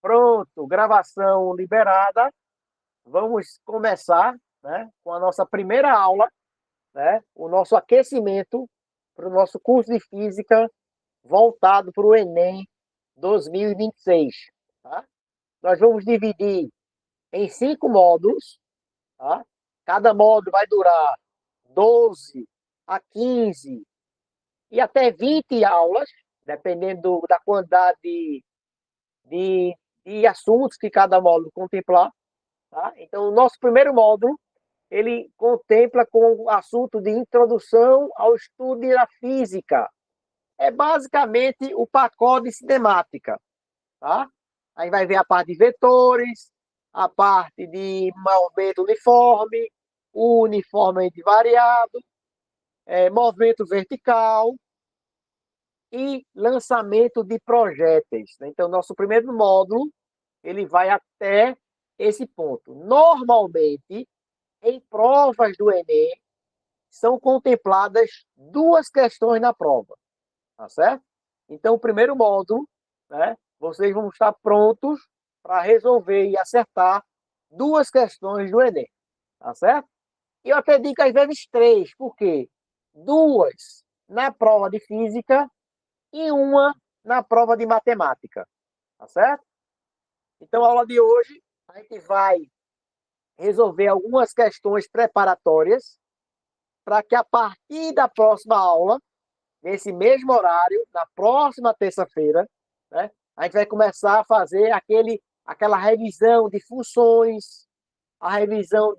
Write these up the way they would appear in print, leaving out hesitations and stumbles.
Pronto, gravação liberada. Vamos começar, né, com a nossa primeira aula, né, o nosso aquecimento para o nosso curso de Física voltado para o Enem 2026. Tá? Nós vamos dividir em 5 módulos. Tá? Cada módulo vai durar 12 a 15 e até 20 aulas, dependendo da quantidade de, de assuntos que cada módulo contemplar. Tá? Então, o nosso primeiro módulo, ele contempla com o assunto de introdução ao estudo da física. É basicamente o pacote de cinemática. Tá? Aí vai ver a parte de vetores, a parte de movimento uniforme, o uniforme variado, movimento vertical e lançamento de projéteis. Então, nosso primeiro módulo, ele vai até esse ponto. Normalmente, em provas do Enem, são contempladas 2 questões na prova, tá certo? Então, o primeiro módulo, né, vocês vão estar prontos para resolver e acertar 2 questões do Enem, tá certo? E eu até digo às vezes 3, porque 2 na prova de física e 1 na prova de matemática, tá certo? Então, a aula de hoje, a gente vai resolver algumas questões preparatórias para que a partir da próxima aula, nesse mesmo horário, na próxima terça-feira, né, a gente vai começar a fazer aquela revisão de funções, a revisão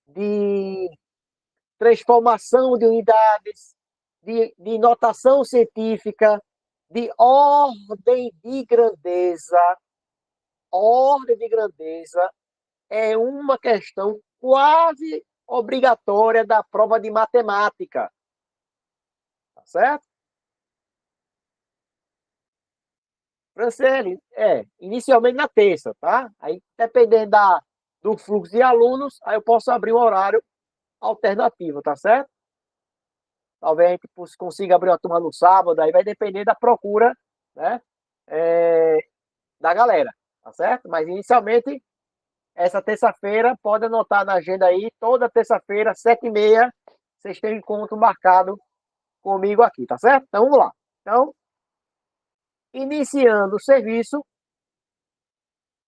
de transformação de unidades, de notação científica, de ordem de grandeza. Ordem de grandeza é uma questão quase obrigatória da prova de matemática. Tá certo? Franciele, inicialmente na terça, tá? Aí, dependendo do fluxo de alunos, aí eu posso abrir um horário alternativo, tá certo? Talvez a gente consiga abrir uma turma no sábado, aí vai depender da procura, né? É, da galera, tá certo? Mas inicialmente, essa terça-feira, pode anotar na agenda aí, toda terça-feira, 7h30, vocês têm um encontro marcado comigo aqui, tá certo? Então vamos lá. Então, iniciando o serviço,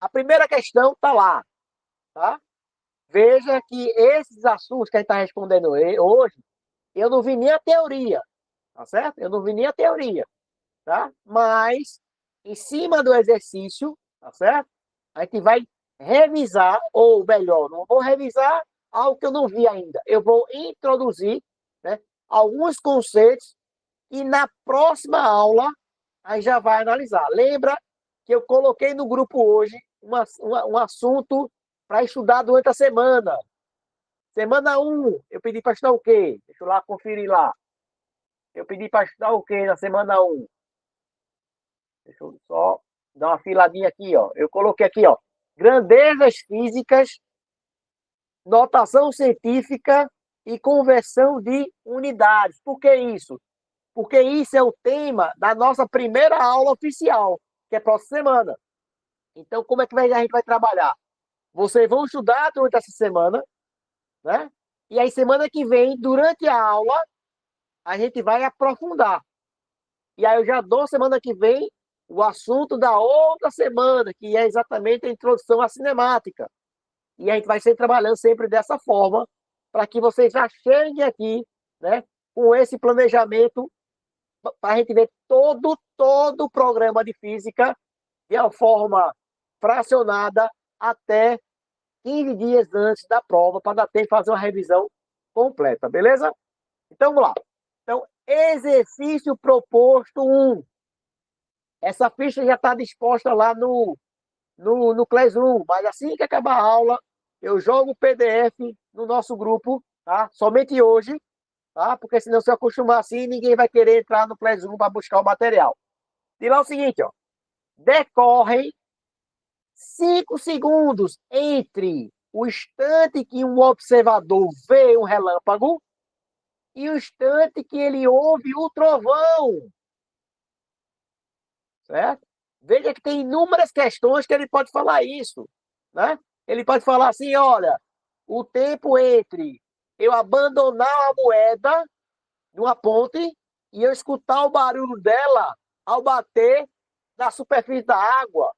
a primeira questão está lá, tá? Veja que esses assuntos que a gente está respondendo hoje, eu não vi nem a teoria, tá certo? Eu não vi nem a teoria, tá? Mas, em cima do exercício, tá certo? A gente vai revisar, ou melhor, não vou revisar algo que eu não vi ainda. Eu vou introduzir, né, alguns conceitos e na próxima aula a gente já vai analisar. Lembra que eu coloquei no grupo hoje um assunto para estudar durante a semana. Semana 1, eu pedi para estudar o quê? Deixa eu lá conferir lá. Eu pedi para estudar o quê na semana 1? Deixa eu só dar uma filadinha aqui, ó. Eu coloquei aqui, ó. Grandezas físicas, notação científica e conversão de unidades. Por que isso? Porque isso é o tema da nossa primeira aula oficial, que é próxima semana. Então, como é que a gente vai trabalhar? Vocês vão estudar durante essa semana, né? E aí, semana que vem, durante a aula, a gente vai aprofundar. E aí, eu já dou semana que vem o assunto da outra semana, que é exatamente a introdução à cinemática. E a gente vai ser trabalhando sempre dessa forma, para que vocês já cheguem aqui, né, com esse planejamento, para a gente ver todo o programa de física de uma forma fracionada até 15 dias antes da prova, para dar tempo de fazer uma revisão completa, beleza? Então, vamos lá. Então, exercício proposto 1. Essa ficha já está disposta lá no Classroom, mas assim que acabar a aula, eu jogo o PDF no nosso grupo, tá? Somente hoje, tá? Porque senão se eu acostumar assim, ninguém vai querer entrar no Classroom para buscar o material. E lá é o seguinte, ó. Decorrem 5 segundos entre o instante que um observador vê um relâmpago e o instante que ele ouve o trovão. Certo? Veja que tem inúmeras questões que ele pode falar isso, né? Ele pode falar assim, olha, o tempo entre eu abandonar a moeda de uma ponte e eu escutar o barulho dela ao bater na superfície da água,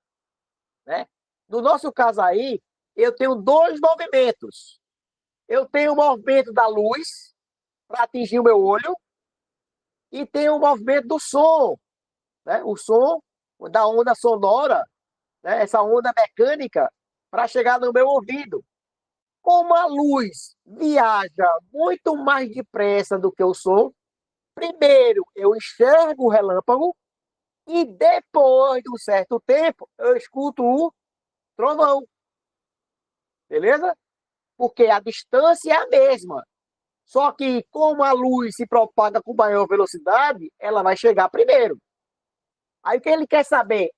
né? No nosso caso aí, eu tenho dois movimentos. Eu tenho o movimento da luz para atingir o meu olho e tenho o movimento do som, né? O som da onda sonora, né? Essa onda mecânica para chegar no meu ouvido. Como a luz viaja muito mais depressa do que o som, primeiro eu enxergo o relâmpago e depois de um certo tempo eu escuto o trovão, beleza? Porque a distância é a mesma. Só que como a luz se propaga com maior velocidade, ela vai chegar primeiro. Aí o que ele quer saber?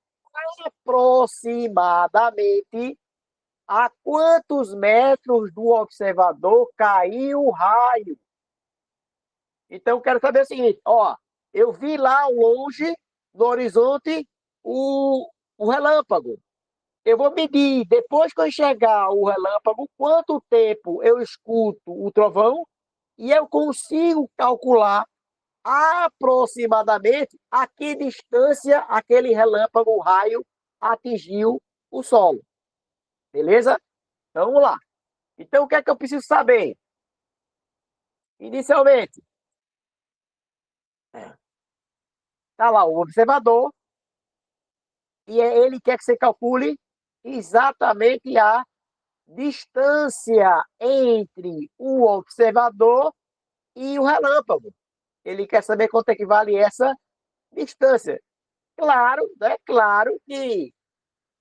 Aproximadamente a quantos metros do observador caiu o raio? Então eu quero saber o seguinte, ó, eu vi lá ao longe, no horizonte, o relâmpago. Eu vou medir, depois que eu enxergar o relâmpago, quanto tempo eu escuto o trovão e eu consigo calcular aproximadamente a que distância aquele relâmpago, o raio, atingiu o solo. Beleza? Então, vamos lá. Então, o que é que eu preciso saber? Inicialmente, está lá o observador e ele quer que você calcule exatamente a distância entre o observador e o relâmpago. Ele quer saber quanto equivale essa distância. Claro, é claro que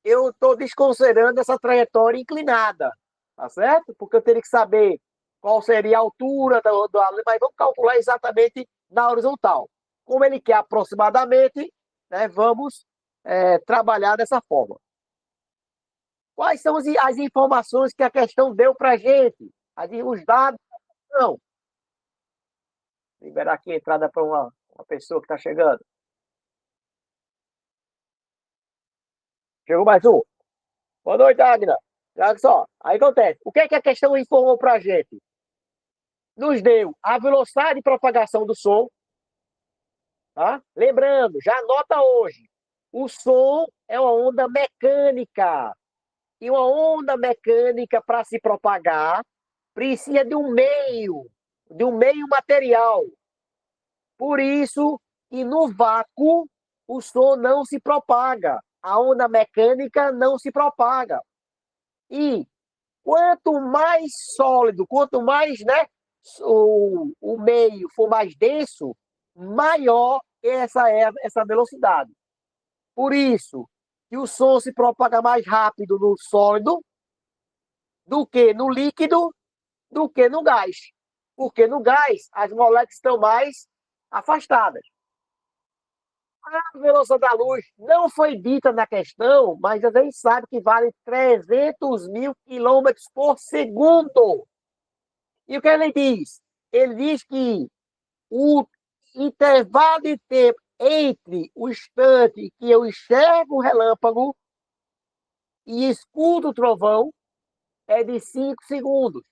eu estou desconsiderando essa trajetória inclinada, tá certo? Porque eu teria que saber qual seria a altura do aluno, mas vamos calcular exatamente na horizontal. Como ele quer aproximadamente, né, vamos trabalhar dessa forma. Quais são as informações que a questão deu para a gente? Os dados, não. Liberar aqui a entrada para uma pessoa que está chegando. Chegou mais um. Boa noite, Agna. Olha só, aí acontece. O que é que a questão informou para a gente? Nos deu a velocidade de propagação do som, tá? Lembrando, já anota hoje, o som é uma onda mecânica. E uma onda mecânica, para se propagar, precisa de um meio material. Por isso que no vácuo o som não se propaga. A onda mecânica não se propaga. E quanto mais sólido, quanto mais, né, o meio for mais denso, maior essa velocidade. Por isso que o som se propaga mais rápido no sólido do que no líquido, do que no gás. Porque no gás as moléculas estão mais afastadas. A velocidade da luz não foi dita na questão, mas a gente sabe que vale 300 mil quilômetros por segundo. E o que ele diz? Ele diz que o intervalo de tempo entre o instante que eu enxergo o relâmpago e escuto o trovão é de 5 segundos.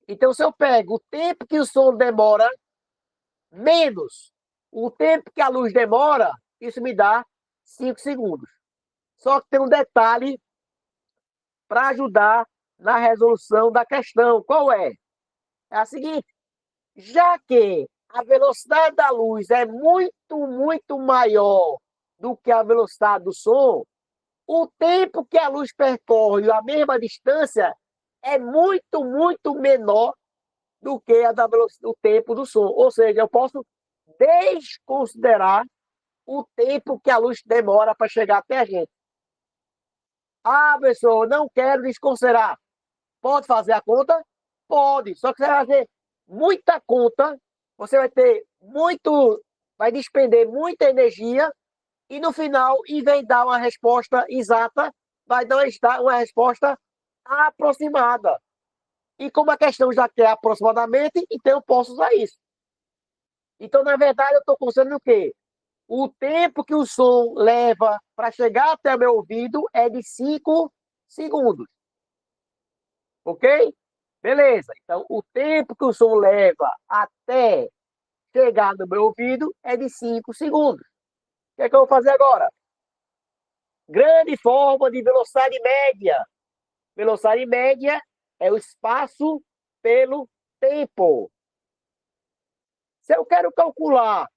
Então, se eu pego o tempo que o som demora, menos o tempo que a luz demora, isso me dá 5 segundos. Só que tem um detalhe para ajudar na resolução da questão. Qual é? É a seguinte: já que a velocidade da luz é muito maior do que a velocidade do som, o tempo que a luz percorre a mesma distância é muito menor do que a o tempo do som. Ou seja, eu posso desconsiderar o tempo que a luz demora para chegar até a gente. Ah, pessoal, não quero desconsiderar. Pode fazer a conta? Pode. Só que você vai fazer muita conta, você vai ter muito, vai despender muita energia e no final, em vez de dar uma resposta exata, vai dar uma resposta aproximada. E como a questão já quer aproximadamente, então eu posso usar isso. Então, na verdade, eu estou considerando o quê? o tempo que o som leva para chegar até o meu ouvido é de 5 segundos. Ok? Beleza. Então, o tempo que o som leva até chegar no meu ouvido é de 5 segundos. O que é que eu vou fazer agora? Grande forma de velocidade média. Velocidade média é o espaço pelo tempo. Se eu quero calcular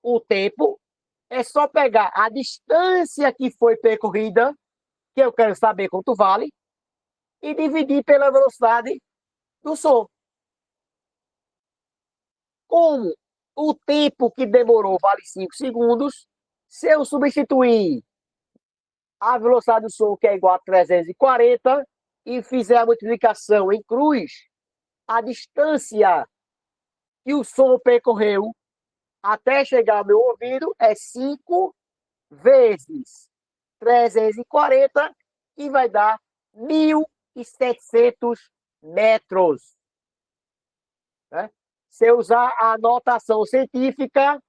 o tempo, é só pegar a distância que foi percorrida, que eu quero saber quanto vale, e dividir pela velocidade do som. Como o tempo que demorou vale 5 segundos, se eu substituir a velocidade do som, que é igual a 340, e fizer a multiplicação em cruz, a distância que o som percorreu até chegar ao meu ouvido é 5 vezes 340, que vai dar 1.700 metros. Né? Se eu usar a notação científica,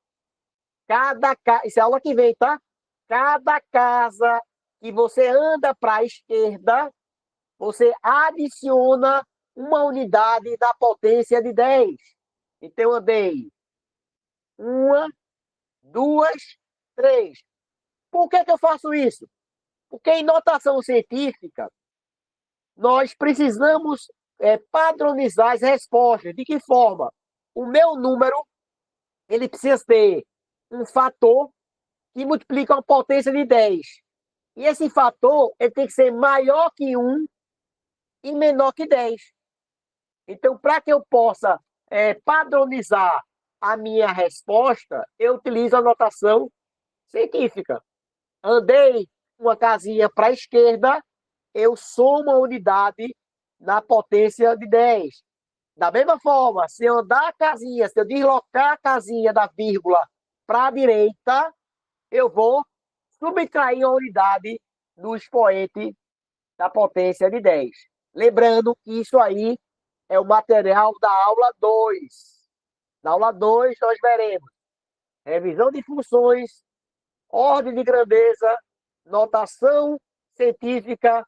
isso é aula que vem, tá? Cada casa que você anda para a esquerda, você adiciona uma unidade da potência de 10. Então, eu andei 1, 2, 3. Por que eu faço isso? Porque em notação científica, nós precisamos padronizar as respostas. De que forma? O meu número ele precisa ter um fator que multiplica uma potência de 10. E esse fator ele tem que ser maior que 1 e menor que 10. Então, para que eu possa padronizar a minha resposta, eu utilizo a notação científica. Andei uma casinha para a esquerda, eu somo a unidade na potência de 10. Da mesma forma, se eu andar a casinha, se eu deslocar a casinha da vírgula para a direita, eu vou subtrair a unidade do expoente da potência de 10. Lembrando que isso aí é o material da aula 2. Na aula 2, nós veremos revisão de funções, ordem de grandeza, notação científica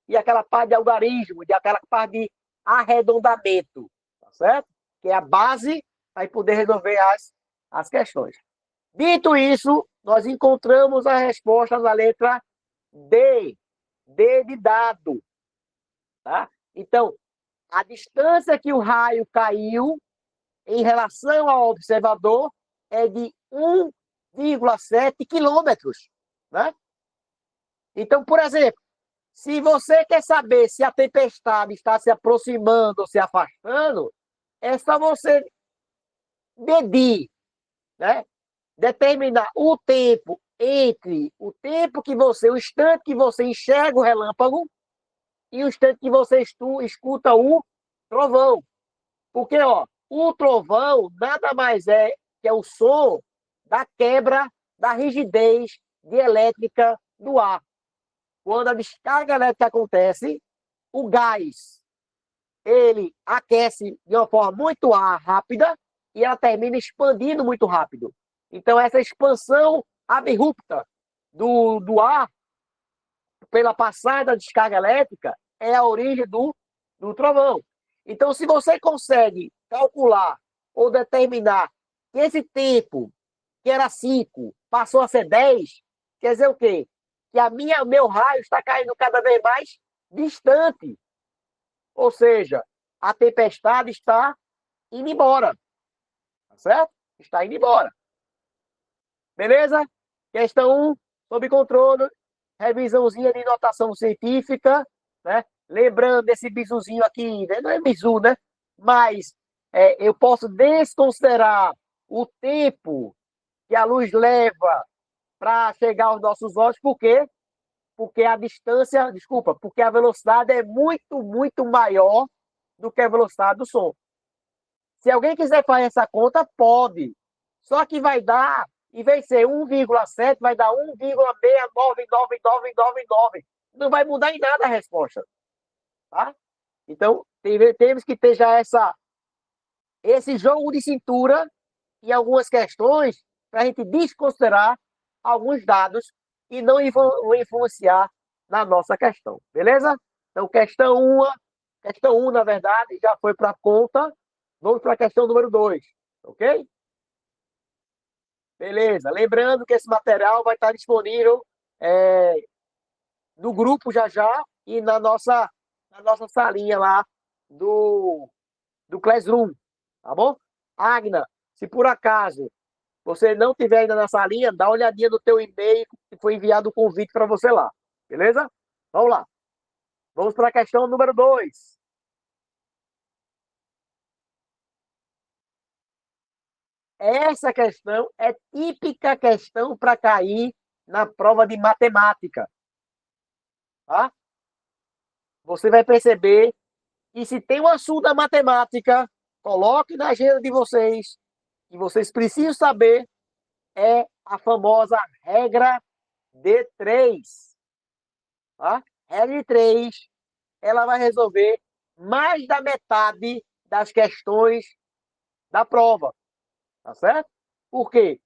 e aquela parte de algarismo, de aquela parte de arredondamento, tá certo? Que é a base para poder resolver as questões. Dito isso, nós encontramos a resposta na letra D. D de dado. Tá? Então, a distância que o raio caiu em relação ao observador é de 1,7 quilômetros. Né? Então, por exemplo, se você quer saber se a tempestade está se aproximando ou se afastando, é só você medir, né? Determinar o tempo entre o instante que você enxerga o relâmpago e o instante que você escuta o trovão. Porque, ó, o trovão nada mais é que é o som da quebra da rigidez dielétrica do ar. Quando a descarga elétrica acontece, o gás ele aquece de uma forma muito rápida e ela termina expandindo muito rápido. Então, essa expansão abrupta do ar pela passagem da descarga elétrica é a origem do trovão. Então, se você consegue calcular ou determinar que esse tempo, que era 5, passou a ser 10, quer dizer o quê? Que meu raio está caindo cada vez mais distante. Ou seja, a tempestade está indo embora. Tá certo? Está indo embora. Beleza? Questão 1, sob controle, revisãozinha de notação científica, né? Lembrando esse bisuzinho aqui, né? Não é bizu, né? Mas eu posso desconsiderar o tempo que a luz leva para chegar aos nossos olhos, por quê? Porque a distância, desculpa, porque a velocidade é muito, muito maior do que a velocidade do som. Se alguém quiser fazer essa conta, pode. Só que vai dar, em vez de ser 1,7, vai dar 1,6999999. Não vai mudar em nada a resposta. Tá? Então, temos que ter já esse jogo de cintura em algumas questões. para a gente desconsiderar alguns dados que não vão influenciar na nossa questão, beleza? Então, questão 1, na verdade, já foi para a conta. Vamos para a questão número 2, ok? Beleza. Lembrando que esse material vai estar disponível no grupo já já e na nossa salinha lá do Classroom, tá bom? Agna, se por acaso você não tiver ainda na salinha, dá uma olhadinha no teu e-mail que foi enviado o convite para você lá, beleza? Vamos lá. Vamos para a questão número 2. Essa questão é típica questão para cair na prova de matemática, tá? Você vai perceber que se tem um assunto da matemática, coloque na agenda de vocês, que vocês precisam saber, é a famosa regra de 3. Tá? Regra de 3, ela vai resolver mais da metade das questões da prova. Tá certo? Por quê?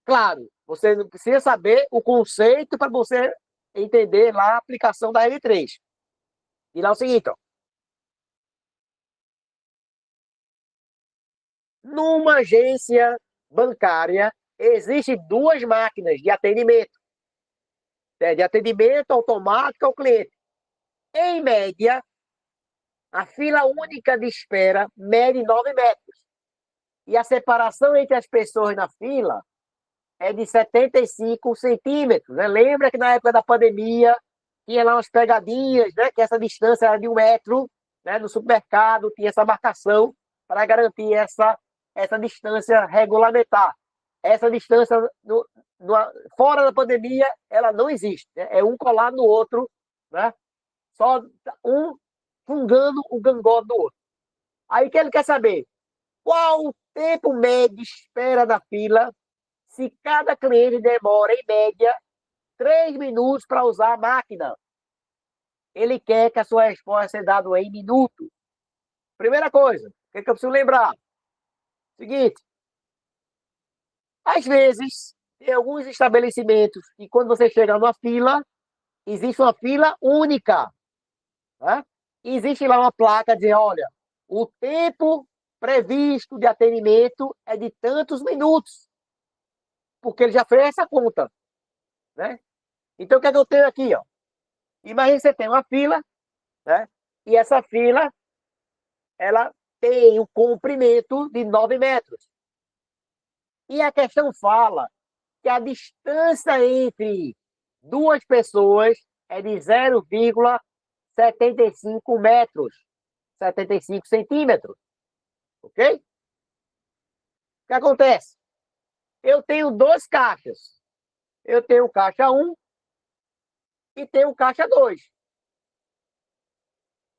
Claro, você não precisa saber o conceito para você entender lá a aplicação da regra de 3. E lá é o seguinte, ó. Numa agência bancária, existem duas máquinas de atendimento automático ao cliente. Em média, a fila única de espera mede 9 metros. E a separação entre as pessoas na fila é de 75 centímetros. Né? Lembra que na época da pandemia tinha lá umas pegadinhas, né? Que essa distância era de 1 metro, né? No supermercado tinha essa marcação para garantir essa distância regulamentar. Essa distância fora da pandemia, ela não existe. Né? É um colado no outro, né? Só um fungando o gangó do outro. Aí que ele quer saber qual o tempo médio de espera da fila se cada cliente demora, em média, 3 minutos para usar a máquina. Ele quer que a sua resposta seja dada em minutos. Primeira coisa, o que eu preciso lembrar? Seguinte, às vezes, tem alguns estabelecimentos que quando você chega numa fila, existe uma fila única. Né? Existe lá uma placa dizendo, olha, o tempo previsto de atendimento é de tantos minutos. Porque ele já fez essa conta. Né? Então, o que é que eu tenho aqui? Ó? Imagina que você tem uma fila, né? E essa fila, ela tem um comprimento de 9 metros. E a questão fala que a distância entre duas pessoas é de 0,75 metros, 75 centímetros. Ok? O que acontece? Eu tenho dois caixas. Eu tenho o caixa 1 e tenho o caixa 2.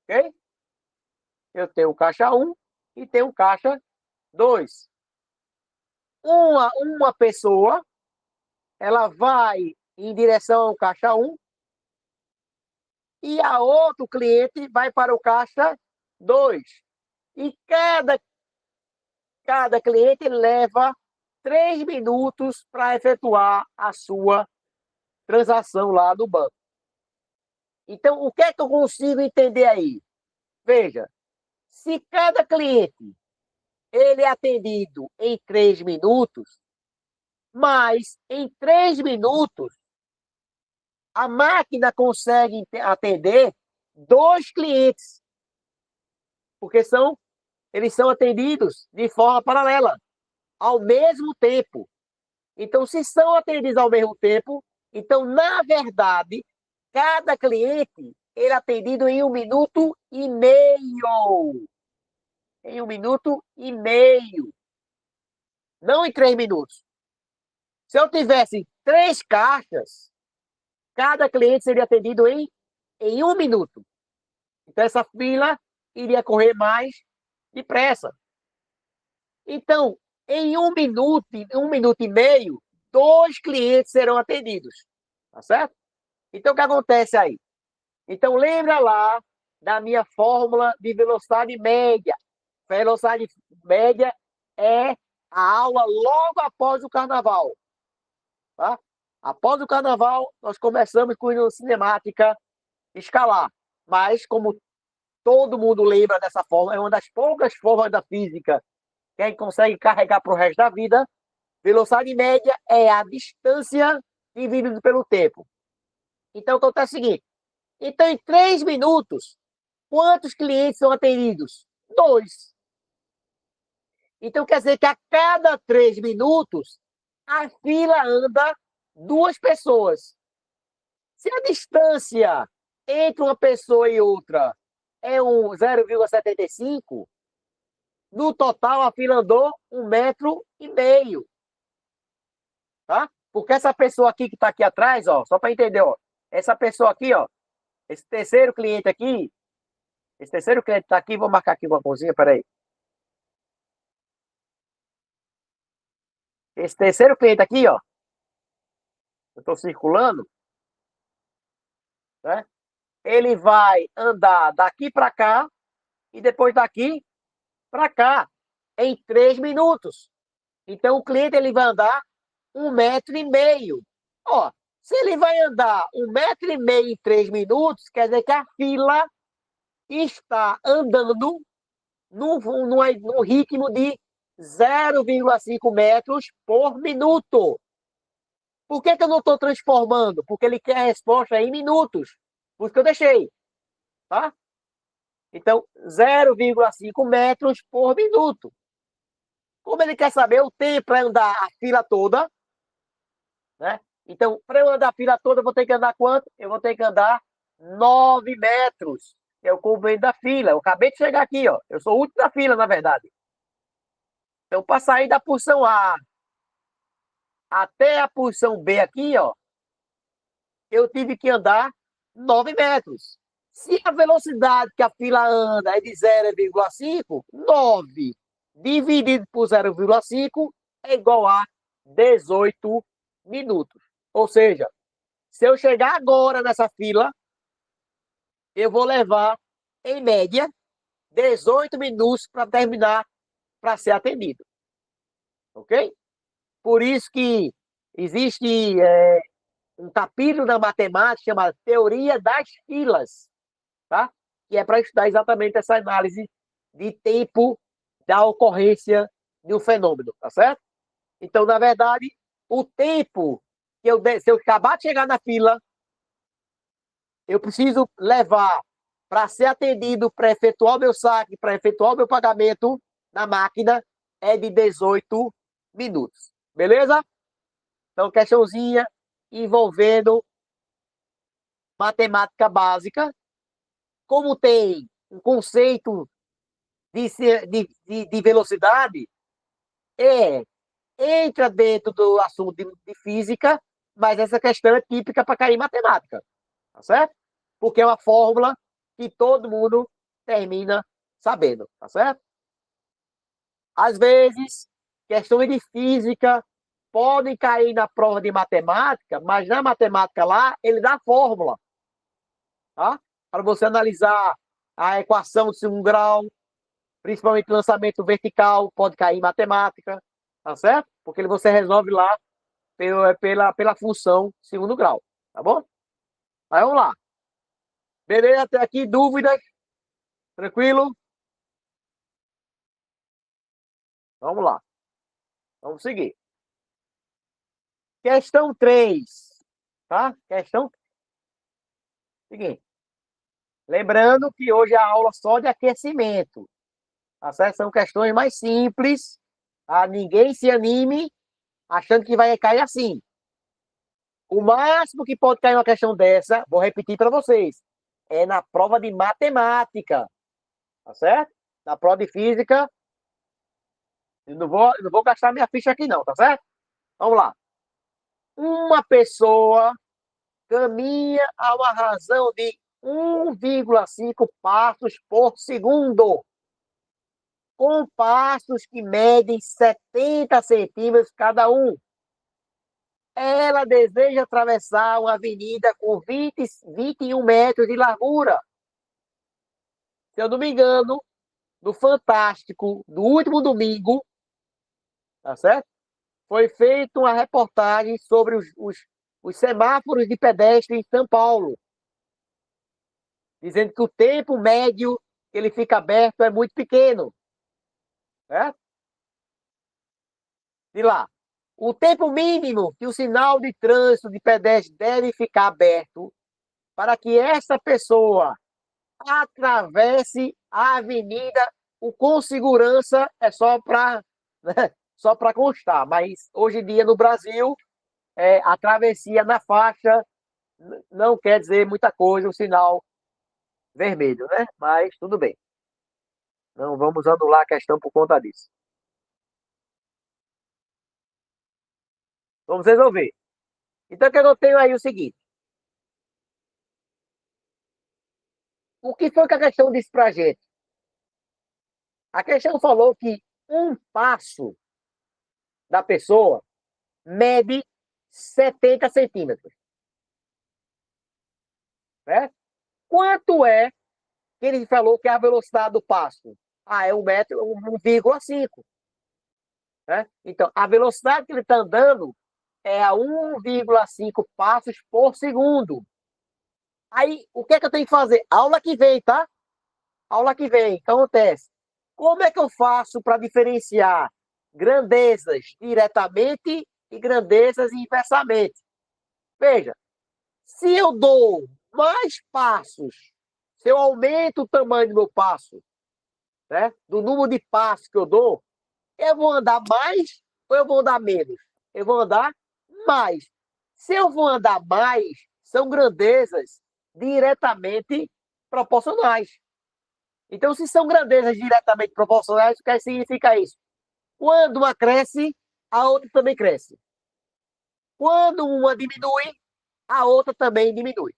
Ok? Eu tenho o caixa 1 e tenho o caixa 2. Uma pessoa, ela vai em direção ao caixa 1 e a outro cliente vai para o caixa 2. E cada cliente leva 3 minutos para efetuar a sua transação lá do banco. Então, o que é que eu consigo entender aí? Veja, se cada cliente ele é atendido em 3 minutos, mas em 3 minutos a máquina consegue atender 2 clientes, porque eles são atendidos de forma paralela, ao mesmo tempo. Então, se são atendidos ao mesmo tempo, então, na verdade, cada cliente ele é atendido em 1 minuto e meio. Em 1 minuto e meio. Não em 3 minutos. Se eu tivesse 3 caixas, cada cliente seria atendido em 1 minuto. Então, essa fila iria correr mais depressa. Então, em 1 minuto e meio, 2 clientes serão atendidos. Tá certo? Então, o que acontece aí? Então, lembra lá da minha fórmula de velocidade média. Velocidade média é a aula logo após o carnaval. Tá? Após o carnaval, nós começamos com cinemática escalar. Mas, como todo mundo lembra dessa forma, é uma das poucas formas da física que a gente consegue carregar para o resto da vida. Velocidade média é a distância dividida pelo tempo. Então, acontece o seguinte. Então, em 3 minutos, quantos clientes são atendidos? 2. Então, quer dizer que a cada 3 minutos, a fila anda 2 pessoas. Se a distância entre uma pessoa e outra é um 0,75, no total a fila andou 1,5 metro. Tá? Porque essa pessoa aqui que está aqui atrás, ó, só para entender, ó, essa pessoa aqui, ó, esse terceiro cliente aqui, está aqui, vou marcar aqui uma coisinha, peraí. Esse terceiro cliente aqui, ó, eu estou circulando, né? Ele vai andar daqui para cá e depois daqui para cá em 3 minutos. Então o cliente ele vai andar 1,5 metro. Ó, se ele vai andar 1,5 metro em 3 minutos, quer dizer que a fila está andando no ritmo de 0,5 metros por minuto. Por que eu não estou transformando? Porque ele quer a resposta em minutos. Por isso que eu deixei. Tá? Então, 0,5 metros por minuto. Como ele quer saber o tempo para andar a fila toda, né? Então, para eu andar a fila toda, eu vou ter que andar quanto? Eu vou ter que andar 9 metros. Que é o comprimento da fila. Eu acabei de chegar aqui, ó. Eu sou o último da fila, na verdade. Então, para sair da posição A até a posição B aqui, ó, eu tive que andar 9 metros. Se a velocidade que a fila anda é de 0,5, 9 dividido por 0,5 é igual a 18 minutos. Ou seja, se eu chegar agora nessa fila, eu vou levar, em média, 18 minutos para terminar, para ser atendido. Ok? Por isso que existe um capítulo da matemática chamado Teoria das Filas, tá? Que é para estudar exatamente essa análise de tempo da ocorrência de um fenômeno, tá certo? Então, na verdade, o tempo que se eu acabar de chegar na fila, eu preciso levar para ser atendido, para efetuar o meu saque, para efetuar o meu pagamento na máquina, é de 18 minutos. Beleza? Então, questãozinha envolvendo matemática básica. Como tem um conceito de velocidade, entra dentro do assunto de física, mas essa questão é típica para cair em matemática. Tá certo? Porque é uma fórmula que todo mundo termina sabendo. Tá certo? Às vezes, questões de física podem cair na prova de matemática, mas na matemática lá, ele dá a fórmula. Tá? Para você analisar a equação de segundo grau, principalmente lançamento vertical, pode cair em matemática, tá certo? Porque você resolve lá pela função segundo grau, tá bom? Aí vamos lá. Beleza, até aqui, dúvidas? Tranquilo? Vamos lá. Vamos seguir. Questão 3, tá? Questão seguinte. Lembrando que hoje é a aula só de aquecimento. Tá certo? São questões mais simples. Tá? Ninguém se anime achando que vai cair assim. O máximo que pode cair uma questão dessa, vou repetir para vocês, é na prova de matemática. Tá certo? Na prova de física, eu não vou gastar minha ficha aqui não, tá certo? Vamos lá. Uma pessoa caminha a uma razão de 1,5 passos por segundo, com passos que medem 70 centímetros cada um. Ela deseja atravessar uma avenida com 21 metros de largura. Se eu não me engano, no Fantástico, do último domingo, tá certo? Foi feita uma reportagem sobre os semáforos de pedestre em São Paulo, dizendo que o tempo médio que ele fica aberto é muito pequeno, certo? De lá, o tempo mínimo que o sinal de trânsito de pedestre deve ficar aberto para que essa pessoa atravesse a avenida com segurança é só para né, só para constar, mas hoje em dia no Brasil a travessia na faixa não quer dizer muita coisa, o sinal vermelho, né? Mas tudo bem. Não vamos anular a questão por conta disso. Vamos resolver. Então, o que eu tenho aí é o seguinte: o que foi que a questão disse para a gente? A questão falou que um passo da pessoa mede 70 centímetros. Né? Quanto é que ele falou que é a velocidade do passo? Ah, é 1 metro, 1,5. Né? Então, a velocidade que ele está andando é a 1,5 passos por segundo. Aí, o que é que eu tenho que fazer? Aula que vem, tá? Aula que vem. O que acontece? Como é que eu faço para diferenciar grandezas diretamente e grandezas inversamente? Veja, se eu dou mais passos, se eu aumento o tamanho do meu passo, né, do número de passos que eu vou andar mais ou eu vou andar menos? Eu vou andar mais. Se eu vou andar mais, são grandezas diretamente proporcionais. Então, se são grandezas diretamente proporcionais, o que significa isso? Quando uma cresce, a outra também cresce. Quando uma diminui, a outra também diminui.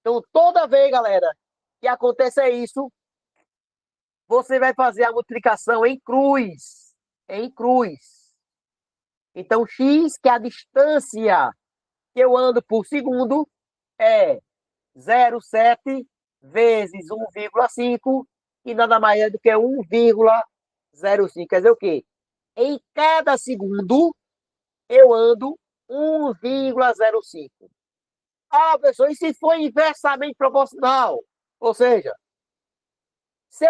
Então, toda vez, galera, que acontece isso, você vai fazer a multiplicação em cruz. Em cruz. Então, x, que é a distância que eu ando por segundo, é 0,7 vezes 1,5, e nada mais é do que 1,05. Quer dizer o quê? Em cada segundo, eu ando 1,05. Ah, pessoal, e se for inversamente proporcional? Ou seja, se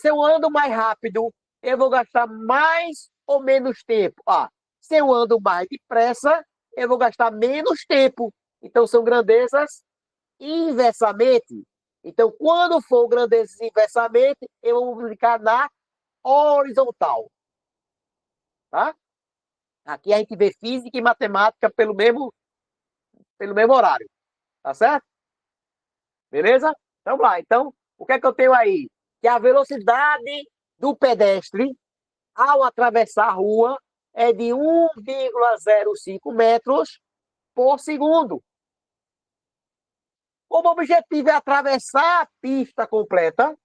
eu ando mais rápido, eu vou gastar mais ou menos tempo? Ah, se eu ando mais depressa, eu vou gastar menos tempo. Então, são grandezas inversamente. Então, quando for grandezas inversamente, eu vou multiplicar na horizontal. Tá? Aqui a gente vê física e matemática pelo mesmo horário. Tá certo? Beleza? Então, vamos lá. Então, o que é que eu tenho aí? Que a velocidade do pedestre ao atravessar a rua é de 1,05 metros por segundo. Como o objetivo é atravessar a pista completa,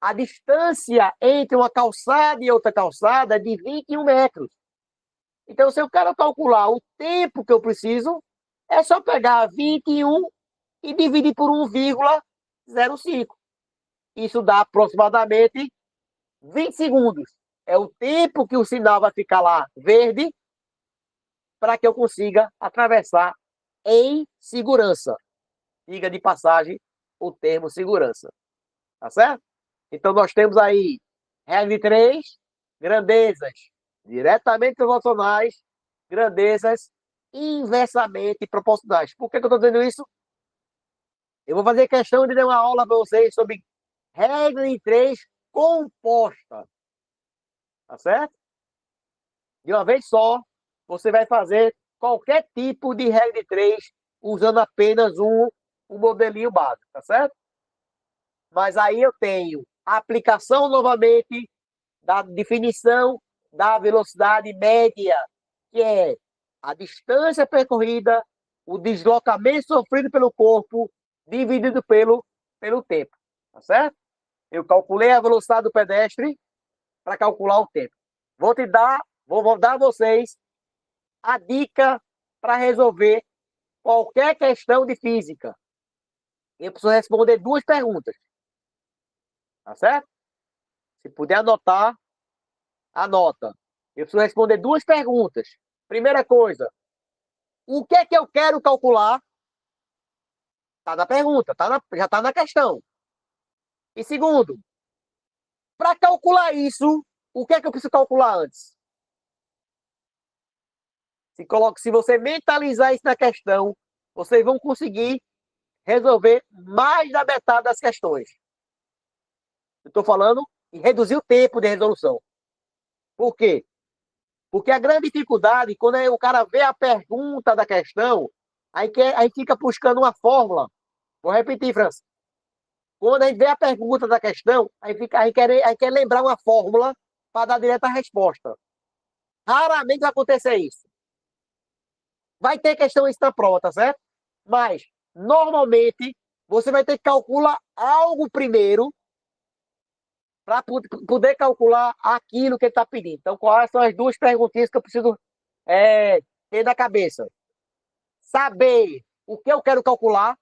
a distância entre uma calçada e outra calçada é de 21 metros. Então, se eu quero calcular o tempo que eu preciso, é só pegar 21 e dividir por 1,05. Isso dá aproximadamente 20 segundos. É o tempo que o sinal vai ficar lá verde para que eu consiga atravessar em segurança. Diga de passagem o termo segurança. Tá certo? Então, nós temos aí regra de 3, grandezas diretamente proporcionais, grandezas inversamente proporcionais. Por que eu estou dizendo isso? Eu vou fazer questão de dar uma aula para vocês sobre regra de 3 composta. Tá certo? De uma vez só, você vai fazer qualquer tipo de regra de 3 usando apenas um modelinho básico, tá certo? Mas aí eu tenho a aplicação novamente da definição da velocidade média, que é a distância percorrida, o deslocamento sofrido pelo corpo, dividido pelo tempo. Tá certo? Eu calculei a velocidade do pedestre para calcular o tempo. Vou dar a vocês a dica para resolver qualquer questão de física. Eu preciso responder 2 perguntas. Tá certo? Se puder anotar, anota. Eu preciso responder duas perguntas. Primeira coisa, o que é que eu quero calcular? Está na pergunta, já está na questão. E segundo, para calcular isso, o que é que eu preciso calcular antes? Se você mentalizar isso na questão, vocês vão conseguir resolver mais da metade das questões. Eu estou falando em reduzir o tempo de resolução. Por quê? Porque a grande dificuldade, quando o cara vê a pergunta da questão, aí fica buscando uma fórmula. Vou repetir, França. Quando a gente vê a pergunta da questão, aí quer lembrar uma fórmula para dar direta a resposta. Raramente vai acontecer isso. Vai ter questão isso na prova, tá certo? Mas, normalmente, você vai ter que calcular algo primeiro para poder calcular aquilo que ele está pedindo. Então, quais são as duas perguntinhas que eu preciso ter na cabeça? Saber o que eu quero calcular,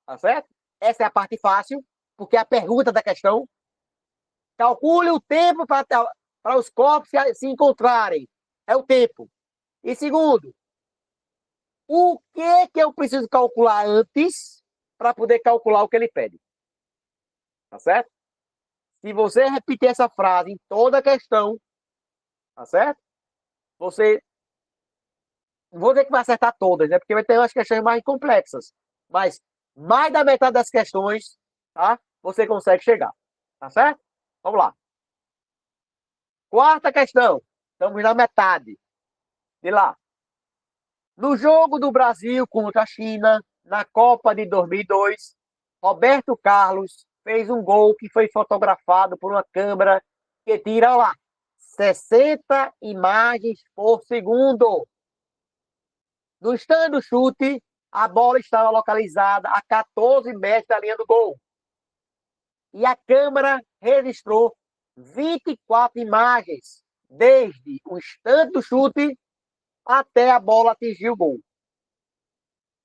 tá certo? Essa é a parte fácil, porque é a pergunta da questão. Calcule o tempo para os corpos se encontrarem. É o tempo. E segundo, o que eu preciso calcular antes para poder calcular o que ele pede? Tá certo? Se você repetir essa frase em toda a questão, tá certo? Você, não vou dizer que vai acertar todas, né? Porque vai ter umas questões mais complexas. Mas mais da metade das questões, tá? Você consegue chegar. Tá certo? Vamos lá. Quarta questão. Estamos na metade. De lá. No jogo do Brasil contra a China, na Copa de 2002, Roberto Carlos fez um gol que foi fotografado por uma câmera que tira, olha lá, 60 imagens por segundo. No stand do chute, a bola estava localizada a 14 metros da linha do gol. E a câmera registrou 24 imagens, desde o stand do chute até a bola atingir o gol.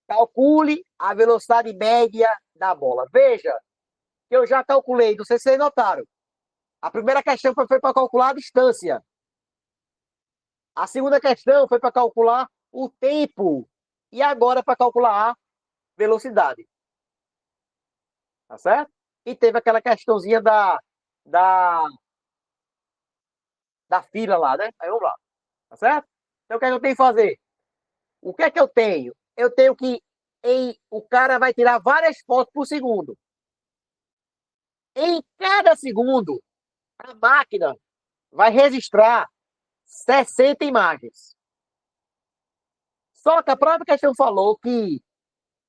Calcule a velocidade média da bola. Veja, que eu já calculei, não sei se vocês notaram. A primeira questão foi para calcular a distância. A segunda questão foi para calcular o tempo. E agora para calcular a velocidade. Tá certo? E teve aquela questãozinha da, da fila lá, né? Aí vamos lá. Tá certo? Então o que é que eu tenho que fazer? O que é que eu tenho? Eu tenho que. O cara vai tirar várias fotos por segundo. Em cada segundo, a máquina vai registrar 60 imagens. Só que a própria questão falou que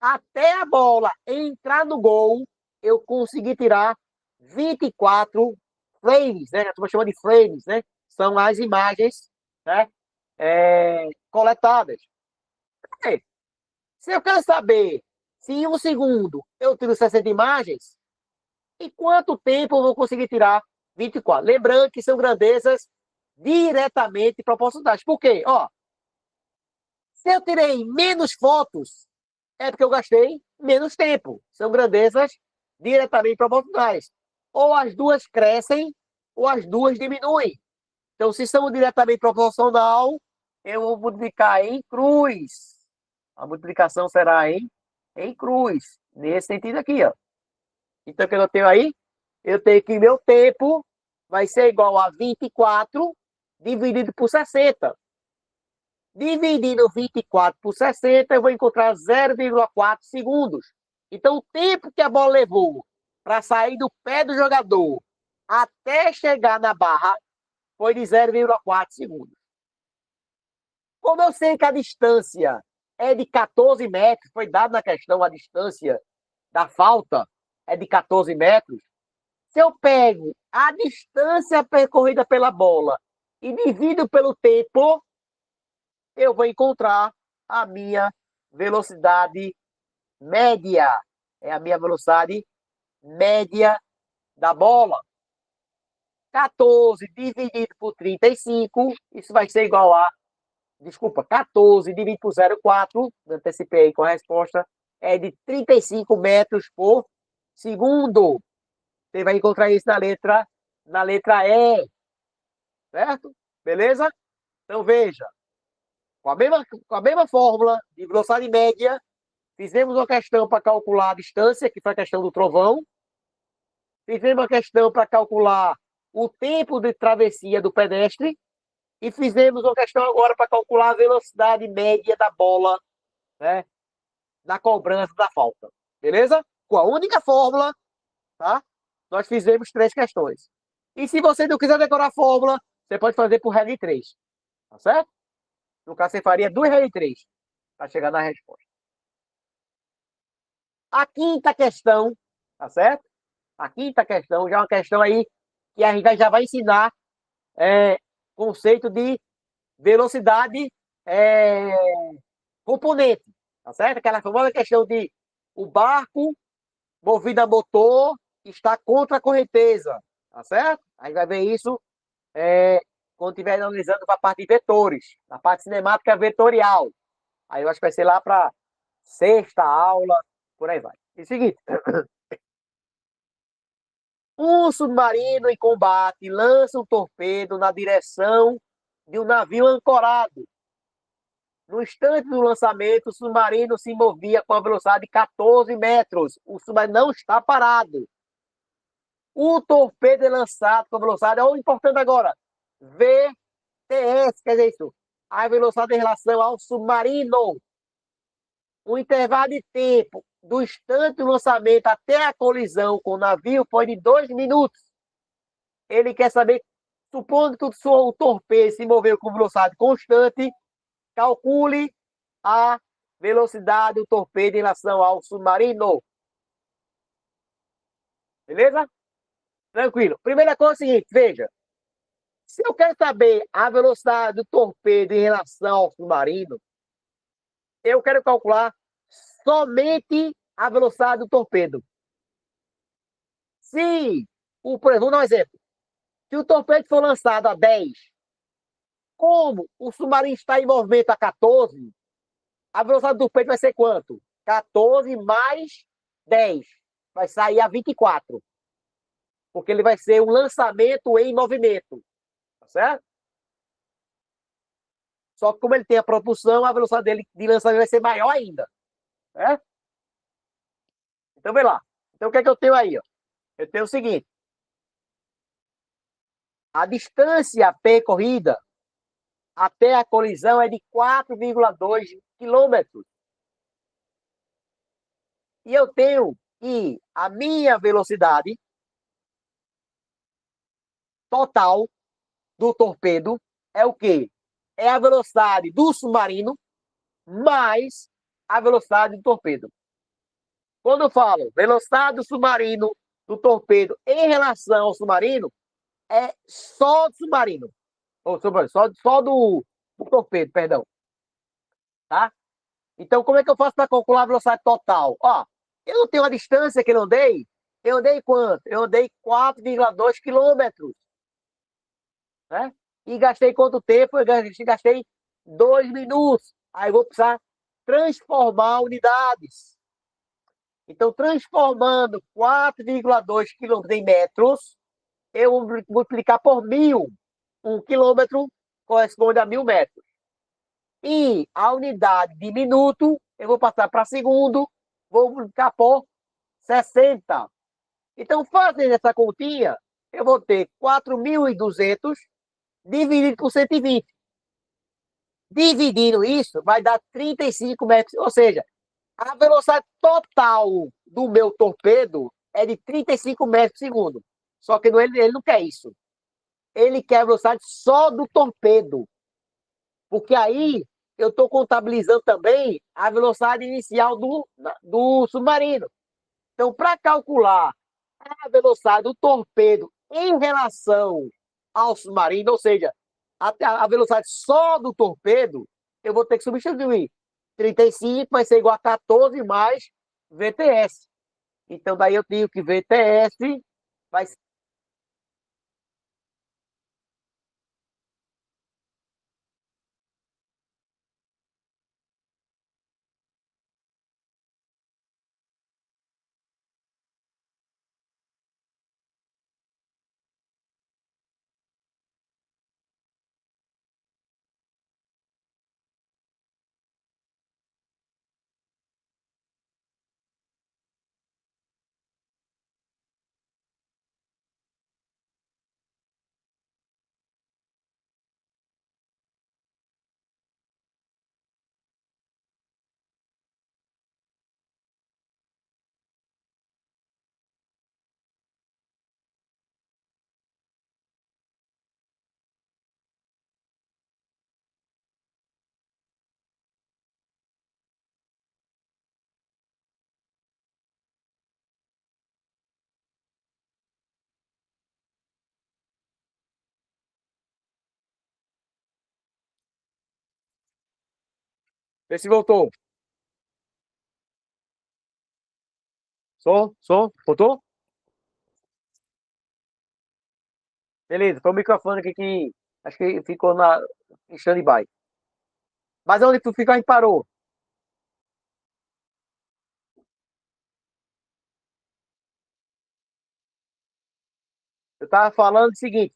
até a bola entrar no gol, eu consegui tirar 24 frames, né? A turma chama de frames, né? São as imagens, né? Coletadas. Se eu quero saber se em um segundo eu tiro 60 imagens, em quanto tempo eu vou conseguir tirar 24? Lembrando que são grandezas diretamente proporcionais. Por quê? Ó, se eu tirei menos fotos, é porque eu gastei menos tempo. São grandezas diretamente proporcionais. Ou as duas crescem, ou as duas diminuem. Então, se são diretamente proporcional, eu vou multiplicar em cruz. A multiplicação será em cruz. Nesse sentido aqui, ó. Então, o que eu tenho aí? Eu tenho que meu tempo vai ser igual a 24 dividido por 60. Dividindo 24 por 60, eu vou encontrar 0,4 segundos. Então, o tempo que a bola levou para sair do pé do jogador até chegar na barra foi de 0,4 segundos. Como eu sei que a distância é de 14 metros, foi dado na questão a distância da falta é de 14 metros, se eu pego a distância percorrida pela bola e divido pelo tempo, eu vou encontrar a minha velocidade média. É a minha velocidade média da bola. 14 dividido por 35, isso vai ser igual a, desculpa, 14 dividido por 0,4, antecipei aí com a resposta, é de 35 metros por segundo. Você vai encontrar isso na letra E, certo? Beleza? Então veja, com a mesma fórmula de velocidade média, fizemos uma questão para calcular a distância, que foi a questão do trovão. Fizemos uma questão para calcular o tempo de travessia do pedestre. E fizemos uma questão agora para calcular a velocidade média da bola, né, na cobrança da falta. Beleza? Com a única fórmula, tá? Nós fizemos 3 questões. E se você não quiser decorar a fórmula, você pode fazer por regra de 3. Tá certo? No caso, você faria 2 regras de 3 para chegar na resposta. A quinta questão, tá certo? A quinta questão já é uma questão aí que a gente já vai ensinar conceito de velocidade é, componente, tá certo? Aquela famosa questão de o barco movido a motor está contra a correnteza, tá certo? A gente vai ver isso quando estiver analisando para a parte de vetores, na parte cinemática vetorial. Aí eu acho que vai ser lá para sexta aula, por aí vai. E seguinte, um submarino em combate lança um torpedo na direção de um navio ancorado. No instante do lançamento, o submarino se movia com a velocidade de 14 metros. O submarino não está parado. O torpedo é lançado com a velocidade, olha o importante agora, VTS, quer dizer isso, a velocidade em relação ao submarino. O intervalo de tempo do instante do lançamento até a colisão com o navio foi de 2 minutos. Ele quer saber, supondo que o torpedo se moveu com velocidade constante, calcule a velocidade do torpedo em relação ao submarino. Beleza? Tranquilo. Primeira coisa é o seguinte, veja. Se eu quero saber a velocidade do torpedo em relação ao submarino, eu quero calcular somente a velocidade do torpedo. Se, por exemplo, vou dar um exemplo. Se o torpedo for lançado a 10, como o submarino está em movimento a 14, a velocidade do torpedo vai ser quanto? 14 mais 10. Vai sair a 24. Porque ele vai ser um lançamento em movimento. Tá certo? Só que como ele tem a propulsão, a velocidade dele de lançamento vai ser maior ainda. Certo? Então, vem lá. Então, o que é que eu tenho aí? Ó? Eu tenho o seguinte. A distância percorrida até a colisão é de 4,2 quilômetros. E eu tenho que a minha velocidade total do torpedo é o quê? É a velocidade do submarino mais a velocidade do torpedo. Quando eu falo velocidade do submarino, do torpedo em relação ao submarino, é só do submarino. Ou só do torpedo, perdão. Tá? Então, como é que eu faço para calcular a velocidade total? Ó, eu não tenho a distância que eu andei. Eu andei quanto? Eu andei 4,2 quilômetros. Né? E gastei quanto tempo? Eu gastei 2 minutos. Aí eu vou precisar transformar unidades. Então, transformando 4,2 quilômetros em metros, eu vou multiplicar por 1.000. 1 quilômetro corresponde a 1.000 metros. E a unidade de minuto, eu vou passar para segundo, vou multiplicar por 60. Então, fazendo essa continha, eu vou ter 4.200 dividido por 120. Dividindo isso, vai dar 35 metros. Ou seja, a velocidade total do meu torpedo é de 35 metros por segundo. Só que ele não quer isso. Ele quer a velocidade só do torpedo. Porque aí eu estou contabilizando também a velocidade inicial do submarino. Então, para calcular a velocidade do torpedo em relação ao submarino, ou seja, a velocidade só do torpedo, eu vou ter que substituir 35 vai ser igual a 14 mais VTS. Então, daí eu tenho que VTS vai Vê se voltou. Som, voltou? Beleza, foi o microfone aqui que acho que ficou em stand-by. Mas onde tu ficou, a gente parou. Eu tava falando o seguinte,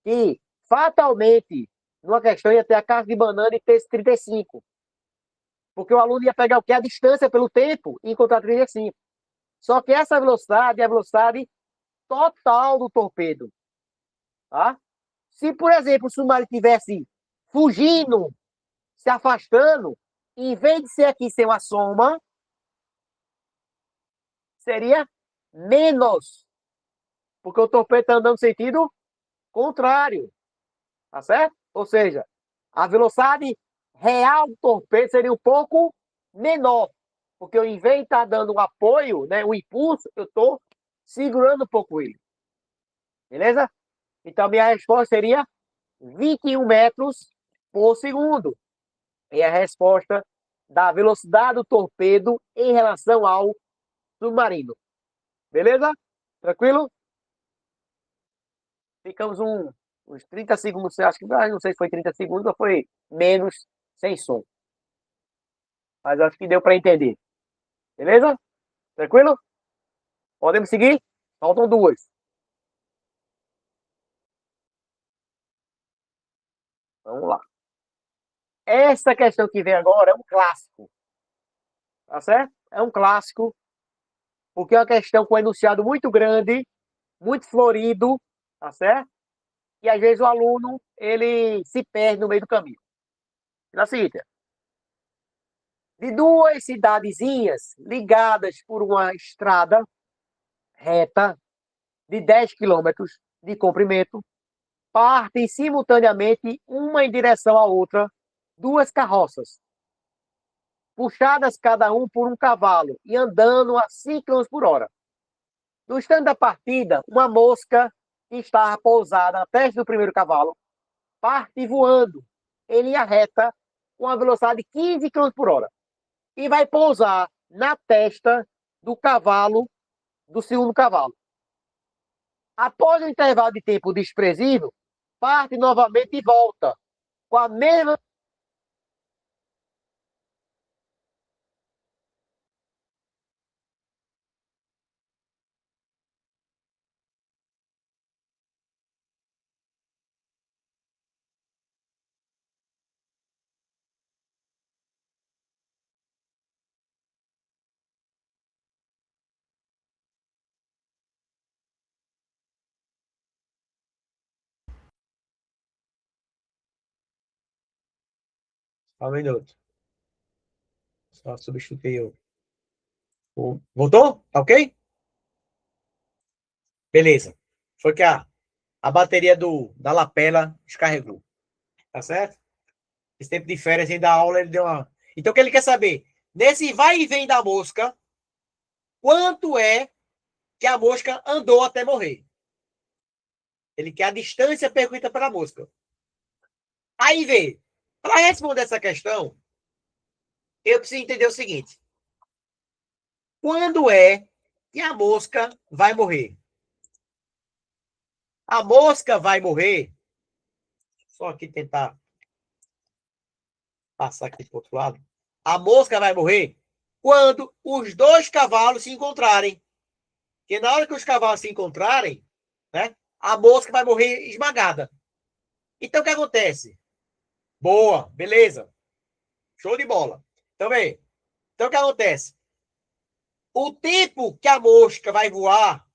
que fatalmente, numa questão ia ter a carga de banana e ter esse 35. Porque o aluno ia pegar o quê? A distância pelo tempo e encontrar 35. Só que essa velocidade é a velocidade total do torpedo. Tá? Se, por exemplo, o submarino estivesse fugindo, se afastando, em vez de ser aqui ser uma soma, seria menos. Porque o torpedo está andando no sentido contrário. Tá certo? Ou seja, a velocidade real do torpedo seria um pouco menor. Porque eu, em vez de estar dando um apoio, né, um impulso, eu estou segurando um pouco ele. Beleza? Então, minha resposta seria 21 metros por segundo. É a resposta da velocidade do torpedo em relação ao submarino. Beleza? Tranquilo? Ficamos uns 30 segundos, acho que não sei se foi 30 segundos ou foi menos sem som. Mas acho que deu para entender. Beleza? Tranquilo? Podemos seguir? Faltam duas. Vamos lá. Essa questão que vem agora é um clássico. Tá certo? É um clássico, porque é uma questão com um enunciado muito grande, muito florido, tá certo? E às vezes o aluno, ele se perde no meio do caminho. Na seguinte, de duas cidadezinhas ligadas por uma estrada reta de 10 quilômetros de comprimento, partem simultaneamente, uma em direção à outra, duas carroças, puxadas cada um por um cavalo e andando a 5 km por hora. No instante da partida, uma mosca que estava pousada na testa do primeiro cavalo parte voando em linha reta com a velocidade de 15 km por hora e vai pousar na testa do cavalo, do segundo cavalo. Após um intervalo de tempo desprezível, parte novamente e volta com a mesma. Só um minuto. Só substituir Voltou? Tá ok? Beleza. Foi que a bateria da lapela descarregou. Tá certo? Esse tempo de férias ainda da aula ele deu uma. Então o que ele quer saber? Nesse vai e vem da mosca, quanto é que a mosca andou até morrer? Ele quer a distância percorrida pela mosca. Aí vê. Para responder essa questão, eu preciso entender o seguinte: quando é que a mosca vai morrer? A mosca vai morrer. Só aqui tentar passar aqui para o outro lado. A mosca vai morrer quando os dois cavalos se encontrarem. Porque na hora que os cavalos se encontrarem, né, a mosca vai morrer esmagada. Então o que acontece? Boa, beleza. Show de bola. Então, vem. Então o que acontece? O tempo que a mosca vai voar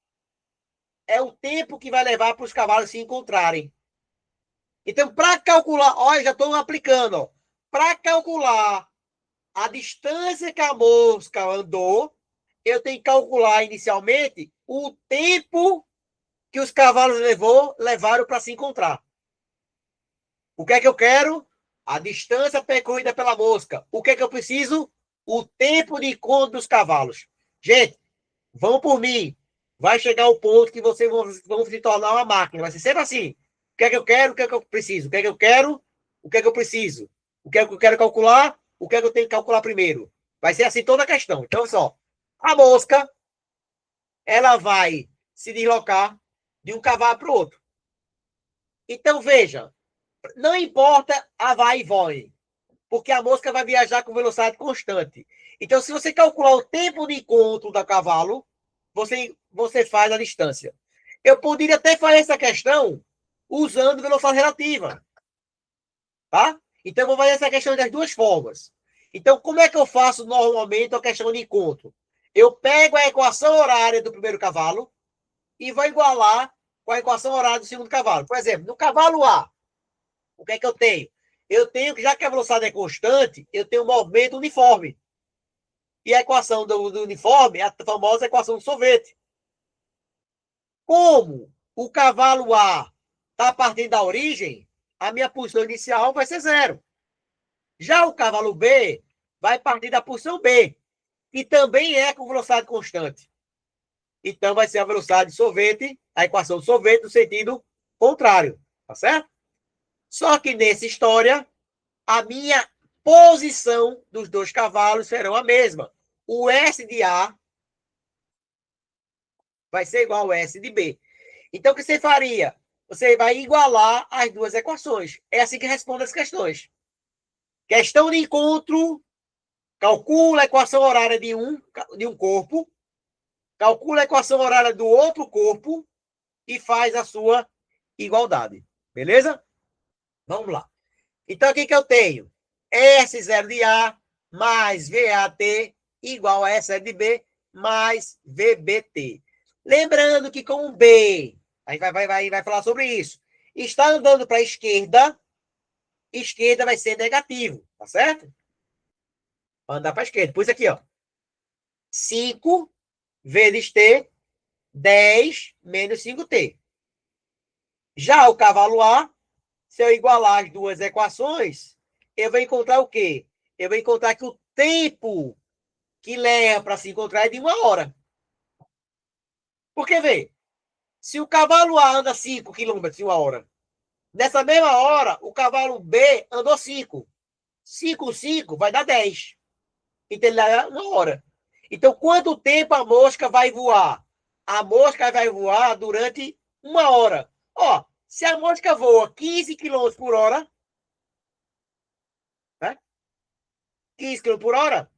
é o tempo que vai levar para os cavalos se encontrarem. Então, para calcular, olha, já estou aplicando, para calcular a distância que a mosca andou, eu tenho que calcular inicialmente o tempo que os cavalos levaram para se encontrar. O que é que eu quero? A distância percorrida pela mosca. O que é que eu preciso? O tempo de encontro dos cavalos. Gente, vão por mim. Vai chegar o ponto que vocês vão se tornar uma máquina. Vai ser sempre assim. O que é que eu quero? O que é que eu preciso? O que é que eu quero? O que é que eu preciso? O que é que eu quero calcular? o que é que eu tenho que calcular primeiro? Vai ser assim toda a questão. Então, só, a mosca, ela vai se deslocar de um cavalo para o outro. Então, veja, não importa a vai e voe, porque a mosca vai viajar com velocidade constante. Então, se você calcular o tempo de encontro do cavalo, você faz a distância. Eu poderia até fazer essa questão usando velocidade relativa. Tá? Então, eu vou fazer essa questão das duas formas. Então, como é que eu faço normalmente a questão de encontro? Eu pego a equação horária do primeiro cavalo e vou igualar com a equação horária do segundo cavalo. Por exemplo, no cavalo A, o que é que eu tenho? Eu tenho que, já que a velocidade é constante, eu tenho um movimento uniforme. E a equação do uniforme é a famosa equação do sorvete. Como o cavalo A está partindo da origem, a minha posição inicial vai ser zero. Já o cavalo B vai partir da posição B, que também é com velocidade constante. Então, vai ser a velocidade de sorvete, a equação de sorvete no sentido contrário, tá certo? Só que nessa história, a minha posição dos dois cavalos serão a mesma. O S de A vai ser igual ao S de B. Então, o que você faria? Você vai igualar as duas equações. É assim que responde as questões. Questão de encontro, calcula a equação horária de um corpo, calcula a equação horária do outro corpo e faz a sua igualdade. Beleza? Vamos lá. Então, o que eu tenho? S0 de A mais VAT igual a S0 de B mais VBT. Lembrando que com o B, a gente vai falar sobre isso, está andando para a esquerda vai ser negativo, tá certo? Vai andar para a esquerda. Pus aqui, ó. 5 vezes T, 10 menos 5T. Já o cavalo A, se eu igualar as duas equações, eu vou encontrar o quê? Eu vou encontrar que o tempo que leva para se encontrar é de 1 hora. Porque, vê, se o cavalo A anda 5 km em 1 hora, nessa mesma hora, o cavalo B andou 5. 5, 5 vai dar 10. Então, ele dá 1 hora. Então, quanto tempo a mosca vai voar? A mosca vai voar durante 1 hora. Ó, se a mosca voa 15 km por hora, né? 15 km por hora,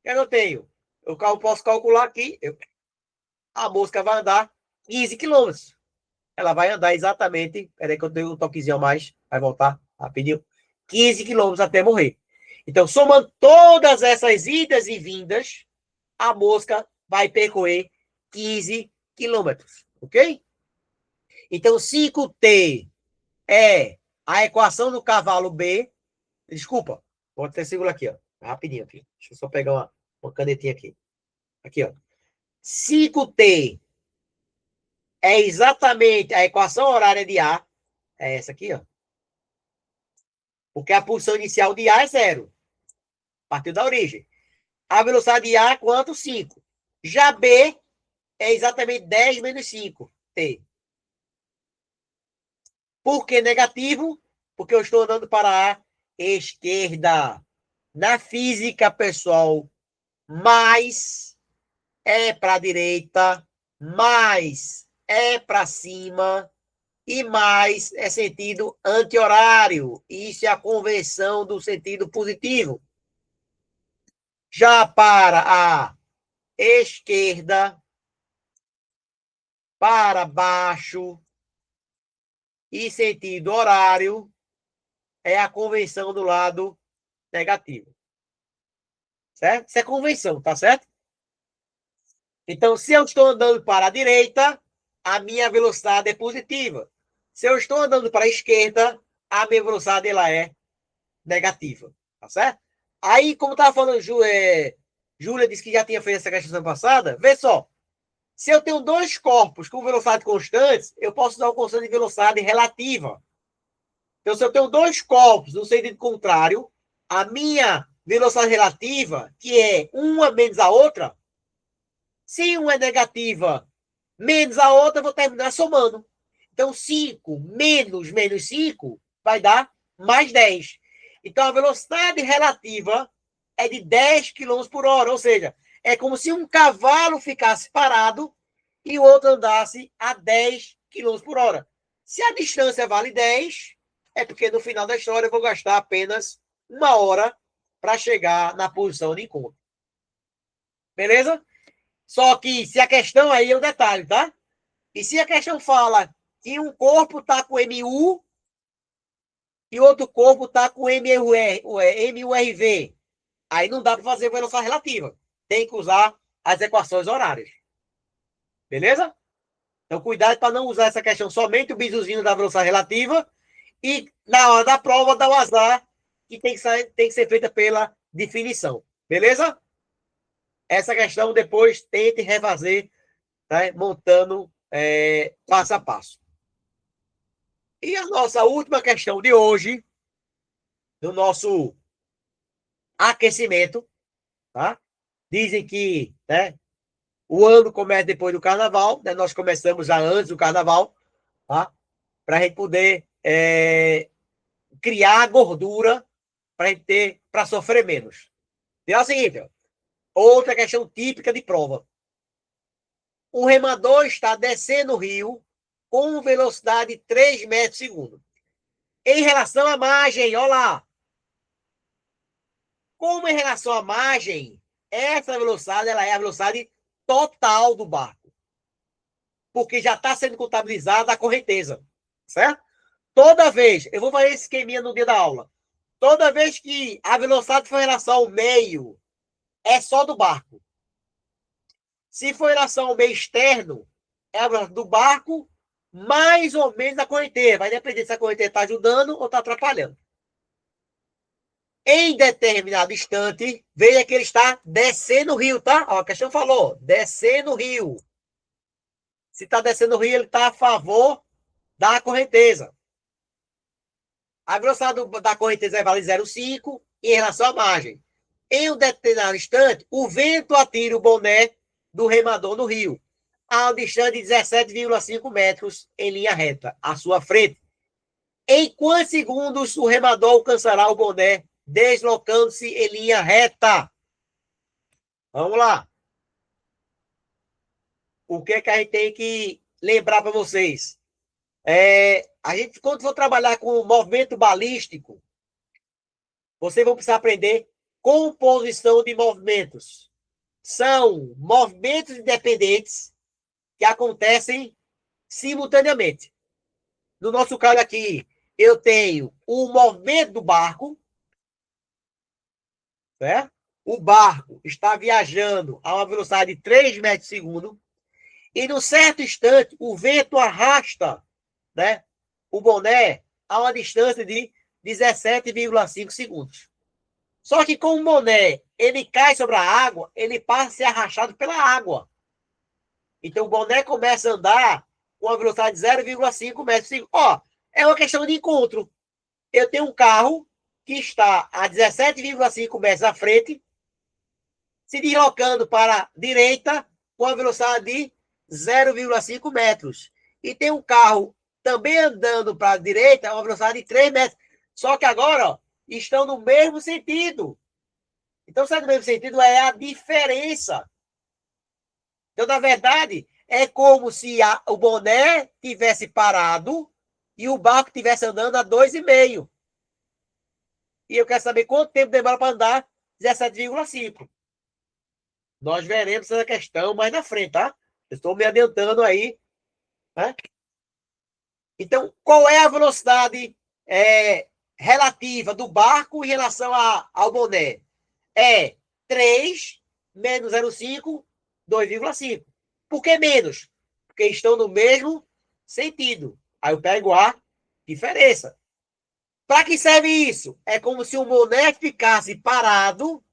eu tenho. Eu posso calcular aqui. A mosca vai andar 15 quilômetros. Ela vai andar exatamente. Peraí que eu tenho um toquezinho a mais. Vai voltar rapidinho. 15 quilômetros até morrer. Então, somando todas essas idas e vindas, a mosca vai percorrer 15 quilômetros. Ok? Então, 5T é a equação do cavalo B. Desculpa, vou até segurar aqui, ó. Rapidinho aqui. Deixa eu só pegar uma canetinha aqui. Aqui, ó. 5T é exatamente a equação horária de A. É essa aqui, ó. Porque a posição inicial de A é zero. Partiu da origem. A velocidade de A é quanto? 5. Já B é exatamente 10 menos 5. T. Por que negativo? Porque eu estou andando para a esquerda. Na física, pessoal, mais é para a direita, mais é para cima e mais é sentido anti-horário. Isso é a convenção do sentido positivo. Já para a esquerda, para baixo e sentido horário, é a convenção do lado negativo. Certo? Isso é convenção, tá certo? Então, se eu estou andando para a direita, a minha velocidade é positiva. Se eu estou andando para a esquerda, a minha velocidade ela é negativa. Tá certo? Aí, como estava falando, Júlia disse que já tinha feito essa questão semana passada. Vê só. Se eu tenho dois corpos com velocidade constantes, eu posso usar o conceito de velocidade relativa. Então, se eu tenho dois corpos no sentido contrário, a minha velocidade relativa, que é uma menos a outra, se uma é negativa menos a outra, eu vou terminar somando. Então, 5 menos 5 vai dar mais 10. Então, a velocidade relativa é de 10 km por hora. Ou seja, é como se um cavalo ficasse parado e o outro andasse a 10 km por hora. Se a distância vale 10, é porque no final da história eu vou gastar apenas 1 hora para chegar na posição de encontro. Beleza? Só que se a questão aí é um detalhe, tá? E se a questão fala que um corpo está com MU e outro corpo está com MURV, aí não dá para fazer velocidade relativa. Tem que usar as equações horárias. Beleza? Então, cuidado para não usar essa questão somente o bizuzinho da velocidade relativa e, na hora da prova, dar o azar que tem que ser feita pela definição. Beleza? Essa questão depois tente refazer, tá? Montando passo a passo. E a nossa última questão de hoje, do nosso aquecimento, tá? Dizem que, né, o ano começa depois do carnaval, né? Nós começamos já antes do carnaval, tá? Para a gente poder criar gordura para a gente ter, para sofrer menos. E é o seguinte, ó, outra questão típica de prova. O remador está descendo o rio com velocidade de 3 metros por segundo. Em relação à margem, olha lá. Como em relação à margem, essa velocidade ela é a velocidade total do barco. Porque já está sendo contabilizada a correnteza. Certo? Toda vez, eu vou fazer esse esqueminha no dia da aula. Toda vez que a velocidade for em relação ao meio, é só do barco. Se for em relação ao meio externo, é a velocidade do barco, mais ou menos a correnteza. Vai depender se a correnteza está ajudando ou está atrapalhando. Em determinado instante, veja que ele está descendo o rio, tá? Ó, a questão falou, descendo o rio. Se está descendo o rio, ele está a favor da correnteza. A velocidade da correnteza vale 0,5 em relação à margem. Em um determinado instante, o vento atira o boné do remador no rio, a uma distância de 17,5 metros em linha reta, à sua frente. Em quantos segundos o remador alcançará o boné, deslocando-se em linha reta? Vamos lá. O que é que a gente tem que lembrar para vocês? A gente, quando for trabalhar com movimento balístico, vocês vão precisar aprender composição de movimentos. São movimentos independentes que acontecem simultaneamente. No nosso caso aqui, eu tenho o movimento do barco, certo? O barco está viajando a uma velocidade de 3 metros por segundo e, num certo instante, o vento arrasta, né, o boné a uma distância de 17,5 segundos. Só que com o boné, ele cai sobre a água, ele passa a ser arrastado pela água. Então o boné começa a andar com a velocidade de 0,5 metros por segundo. Ó, é uma questão de encontro. Eu tenho um carro que está a 17,5 metros à frente, se deslocando para a direita com a velocidade de 0,5 metros. E tem um carro também andando para a direita a uma velocidade de 3 metros. Só que agora, ó, estão no mesmo sentido. Então, se é no mesmo sentido, é a diferença. Então, na verdade, é como se o boné tivesse parado e o barco estivesse andando a 2,5. E eu quero saber quanto tempo demora para andar 17,5. Nós veremos essa questão mais na frente, tá? Estou me adiantando aí. Né? Então, qual é a velocidade relativa do barco em relação ao boné? É 3 menos 0,5, 2,5. Por que menos? Porque estão no mesmo sentido. Aí eu pego a diferença. Para que serve isso? É como se o boné ficasse parado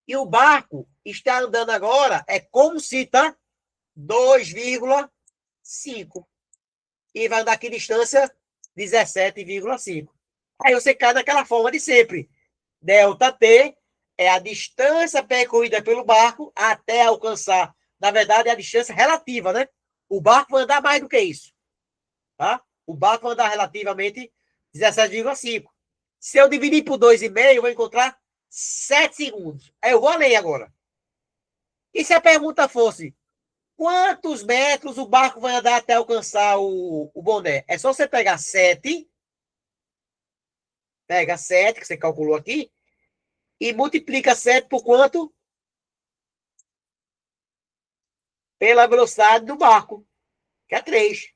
e o barco está andando agora, é como se está 2,5. E vai andar que distância? 17,5. Aí você cai naquela forma de sempre. Delta T é a distância percorrida pelo barco até alcançar, na verdade, é a distância relativa, né? O barco vai andar mais do que isso. Tá? O barco vai andar relativamente 17,5. Se eu dividir por 2,5, eu vou encontrar 7 segundos. Aí eu vou além agora. E se a pergunta fosse, quantos metros o barco vai andar até alcançar o boné? É só você pegar 7, pega 7, que você calculou aqui, e multiplica 7 por quanto? Pela velocidade do barco, que é 3.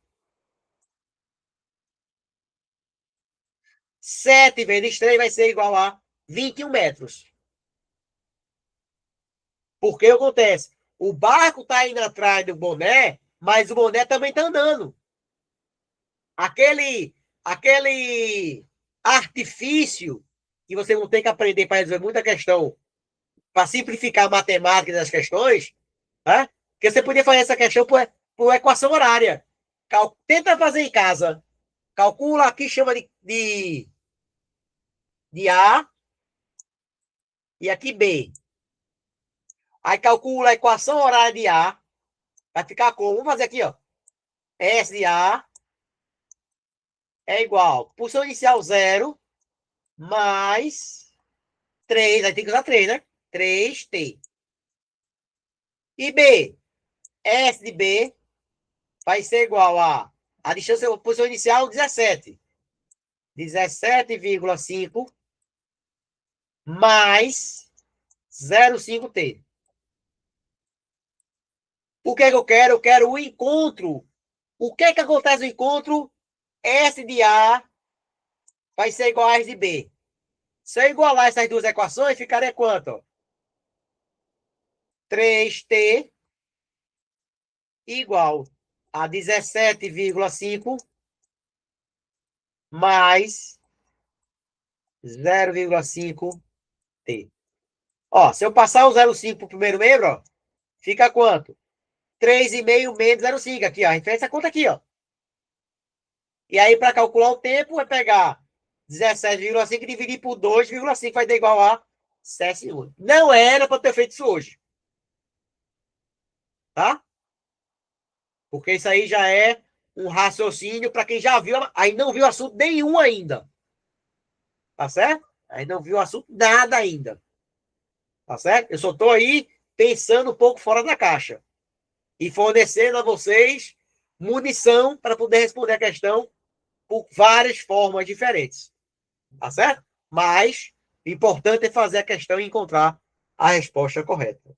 7 vezes 3 vai ser igual a 21 metros. Porque acontece? O barco está indo atrás do boné, mas o boné também está andando. Aquele artifício que você não tem que aprender para resolver muita questão, para simplificar a matemática das questões, né? Porque você podia fazer essa questão por equação horária. Tenta fazer em casa. Calcula aqui, chama de A e aqui B. Aí calcula a equação horária de A. Vai ficar como? Vamos fazer aqui, ó. S de A é igual. Posição inicial 0 mais 3. Aí tem que usar 3, né? 3T. E B, S de B vai ser igual a distância, a posição inicial 17. 17,5 mais 0,5T. O que é que eu quero? Eu quero o encontro. O que é que acontece no encontro? S de A vai ser igual a S de B. Se eu igualar essas duas equações, ficaria quanto? 3T igual a 17,5 mais 0,5T. Ó, se eu passar o 0,5 para o primeiro membro, ó, fica quanto? 3,5 menos 0,5. Aqui, ó. A gente fez essa conta aqui, ó. E aí, para calcular o tempo, vai pegar 17,5 e dividir por 2,5 vai dar igual a 7 segundos. Não era para ter feito isso hoje. Tá? Porque isso aí já é um raciocínio para quem já viu, aí não viu assunto nenhum ainda. Tá certo? Aí não viu assunto nada ainda. Tá certo? Eu só estou aí pensando um pouco fora da caixa. E fornecendo a vocês munição para poder responder a questão por várias formas diferentes. Tá certo? Mas o importante é fazer a questão e encontrar a resposta correta.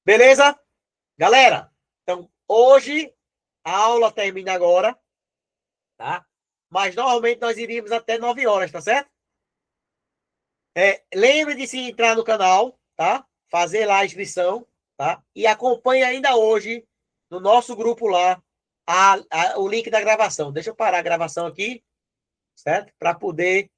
Beleza? Galera, então hoje a aula termina agora, tá? Mas normalmente nós iríamos até 9 horas, tá certo? Lembre de se entrar no canal, tá? Fazer lá a inscrição, tá? E acompanhe ainda hoje no nosso grupo lá o link da gravação. Deixa eu parar a gravação aqui, certo? Para poder